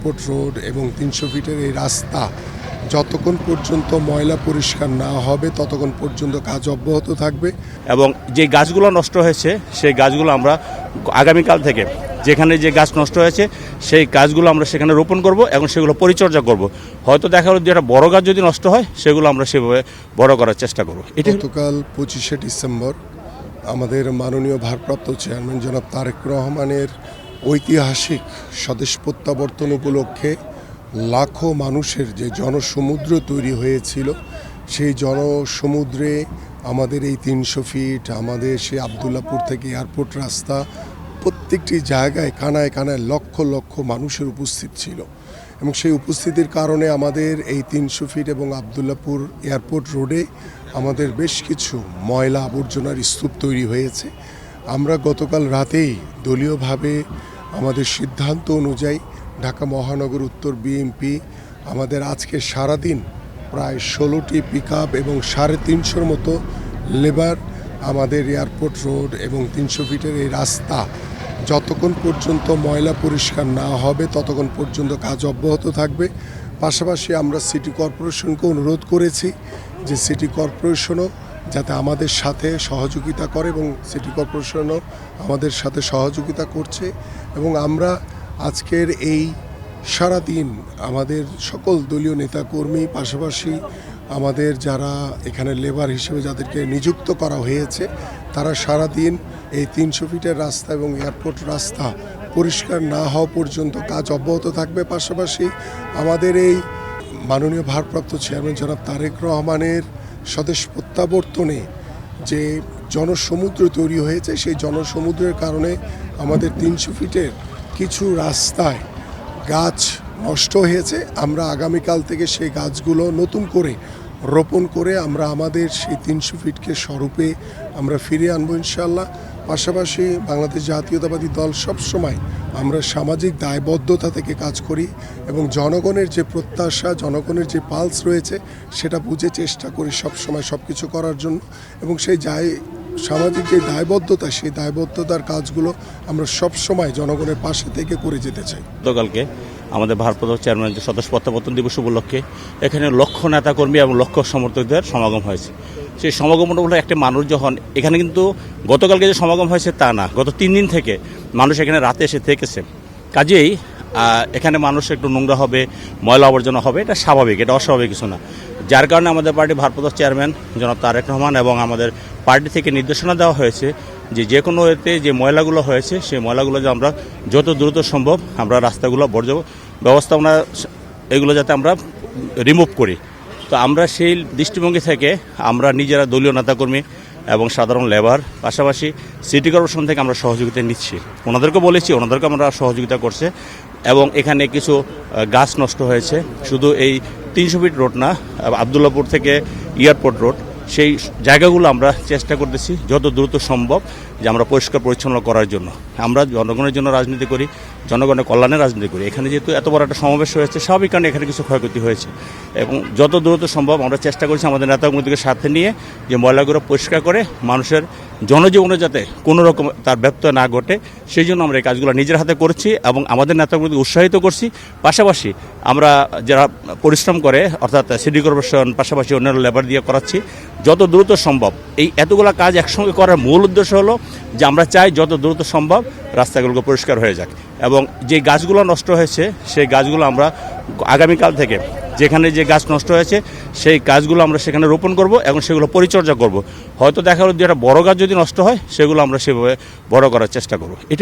Airport road এবং ৩০০ ফিটের এই রাস্তা যতক্ষণ পর্যন্ত ময়লা পরিষ্কার না হবে ততক্ষণ পর্যন্ত কাজ অব্যাহত থাকবে। এবং যে গাছগুলো নষ্ট হয়েছে সেই গাছগুলো আমরা আগামীকাল থেকে যেখানে যে গাছ নষ্ট হয়েছে সেই গাছগুলো আমরা সেখানে রোপণ করব এবং সেগুলো পরিচর্যা করব। হয়তো দেখা গেল যে একটা বড় গাছ যদি নষ্ট হয় সেগুলো আমরা সেভাবে বড় করার চেষ্টা করব। গতকাল ২৫শে ডিসেম্বর আমাদের মাননীয় ভারপ্রাপ্ত চেয়ারম্যান জনাব তারেক রহমানের ঐতিহাসিক স্বদেশ প্রত্যাবর্তন উপলক্ষে লাখো মানুষের যে জনসমুদ্র তৈরি হয়েছিল সেই জনসমুদ্রে আমাদের এই ৩০০ ফিট আমাদের সেই আবদুল্লাপুর থেকে এয়ারপোর্ট রাস্তা প্রত্যেকটি জায়গায় কানায় কানায় লক্ষ লক্ষ মানুষের উপস্থিত ছিল এবং সেই উপস্থিতির কারণে আমাদের এই ৩০০ ফিট এবং আবদুল্লাপুর এয়ারপোর্ট রোডে আমাদের বেশ কিছু ময়লা আবর্জনার স্তূপ তৈরি হয়েছে। আমরা গতকাল রাতেই দলীয়ভাবে আমাদের সিদ্ধান্ত অনুযায়ী ঢাকা মহানগর উত্তর বিএনপি আমাদের আজকে সারাদিন প্রায় ১৬টি পিকআপ এবং ৩৫০'র মতো লেবার আমাদের এয়ারপোর্ট রোড এবং ৩০০ ফিটের এই রাস্তা যতক্ষণ পর্যন্ত ময়লা পরিষ্কার না হবে ততক্ষণ পর্যন্ত কাজ অব্যাহত থাকবে। পাশাপাশি আমরা সিটি কর্পোরেশনকে অনুরোধ করেছি যে সিটি কর্পোরেশনও যাতে আমাদের সাথে সহযোগিতা করে এবং সিটি কর্পোরেশনও আমাদের সাথে সহযোগিতা করছে এবং আমরা আজকের এই সারাদিন আমাদের সকল দলীয় নেতাকর্মী পাশাপাশি আমাদের যারা এখানে লেবার হিসেবে যাদেরকে নিযুক্ত করা হয়েছে তারা সারাদিন এই ৩০০ ফিটের রাস্তা এবং এয়ারপোর্ট রাস্তা পরিষ্কার না হওয়া পর্যন্ত কাজ অব্যাহত থাকবে। পাশাপাশি আমাদের এই মাননীয় ভারপ্রাপ্ত চেয়ারম্যান জনাব তারেক রহমানের স্বদেশ প্রত্যাবর্তনে যে জনসমুদ্র তৈরি হয়েছে সেই জনসমুদ্রের কারণে আমাদের ৩০০ ফিটের কিছু রাস্তায় গাছ নষ্ট হয়েছে। আমরা আগামীকাল থেকে সেই গাছগুলো নতুন করে রোপণ করে আমরা আমাদের সেই ৩০০ ফিটকে স্বরূপে আমরা ফিরিয়ে আনবো ইনশাআল্লাহ। পাশাপাশি বাংলাদেশ জাতীয়তাবাদী দল সবসময় আমরা সামাজিক দায়বদ্ধতা থেকে কাজ করি এবং জনগণের যে প্রত্যাশা জনগণের যে পালস রয়েছে সেটা বুঝে চেষ্টা করি সবসময় সব কিছু করার জন্য এবং সেই সামাজিক যে দায়বদ্ধতা সেই দায়বদ্ধতার কাজগুলো আমরা সবসময় জনগণের পাশে থেকে করে যেতে চাই। গতকালকে আমাদের ভারপ্রাপ্ত চেয়ারম্যানের স্বদেশ প্রত্যাবর্তন দিবস উপলক্ষে এখানে লক্ষ নেতাকর্মী এবং লক্ষ সমর্থকদের সমাগম হয়েছে। সেই সমাগমটা হলো একটা মানুষ যখন এখানে কিন্তু গতকালকে যে সমাগম হয়েছে তা না, গত ৩ দিন থেকে মানুষ এখানে রাতে এসে থেকেছে। কাজেই এখানে মানুষ একটু নোংরা হবে, ময়লা আবর্জনা হবে, এটা স্বাভাবিক, এটা অস্বাভাবিক কিছু না। যার কারণে আমাদের পার্টি ভারপ্রাপ্ত চেয়ারম্যান জনাব তারেক রহমান এবং আমাদের পার্টি থেকে নির্দেশনা দেওয়া হয়েছে যে কোনো এতে যে ময়লাগুলো হয়েছে সেই ময়লাগুলো যে আমরা যত দ্রুত সম্ভব আমরা রাস্তাগুলো বর্জ্য ব্যবস্থাপনা এগুলো যাতে আমরা রিমুভ করি। তো আমরা সেই দৃষ্টিভঙ্গি থেকে আমরা নিজেরা দলীয় নেতাকর্মী এবং সাধারণ লেবার পাশাপাশি সিটি কর্পোরেশন থেকে আমরা সহযোগিতা নিচ্ছি। ওনাদেরকে বলেছি, ওনাদেরকে আমরা সহযোগিতা করছে এবং এখানে কিছু গাছ নষ্ট হয়েছে। শুধু এই ৩০০ ফিট রোড না, আবদুল্লাপুর থেকে এয়ারপোর্ট রোড সেই জায়গাগুলো আমরা চেষ্টা করতেছি যত দ্রুত সম্ভব যে আমরা পরিষ্কার পরিচ্ছন্ন করার জন্য। আমরা জনগণের জন্য রাজনীতি করি, জনগণের কল্যাণে রাজনীতি করি। এখানে যেহেতু এত বড় একটা সমাবেশ হয়েছে স্বাভাবিক কারণে এখানে কিছু ক্ষয়ক্ষতি হয়েছে এবং যত দ্রুত সম্ভব আমরা চেষ্টা করছি আমাদের নেতাকর্মীদেরকে সাথে নিয়ে যে ময়লাগুলো পরিষ্কার করে মানুষের জনজীবনে যাতে কোনো রকম তার ব্যত্যয় না ঘটে সেই জন্য আমরা এই কাজগুলো নিজের হাতে করছি এবং আমাদের নেতাকর্মীদের উৎসাহিত করছি। পাশাপাশি আমরা যারা পরিশ্রম করে অর্থাৎ সিটি কর্পোরেশন পাশাপাশি অন্যান্য লেবার দিয়ে করাচ্ছি যত দ্রুত সম্ভব। এই এতগুলো কাজ একসঙ্গে করার মূল উদ্দেশ্য হলো যে আমরা চাই যত দ্রুত সম্ভব রাস্তাগুলো পরিষ্কার হয়ে যাক এবং যে গাছগুলো নষ্ট হয়েছে সেই গাছগুলো আমরা আগামীকাল থেকে যেখানে যে গাছ নষ্ট হয়েছে সেই গাছগুলো আমরা সেখানে রোপণ করব এবং সেগুলো পরিচর্যা করব। হয়তো দেখা গেল যে একটা বড় গাছ যদি নষ্ট হয় সেগুলো আমরা সেভাবে বড় করার চেষ্টা করব।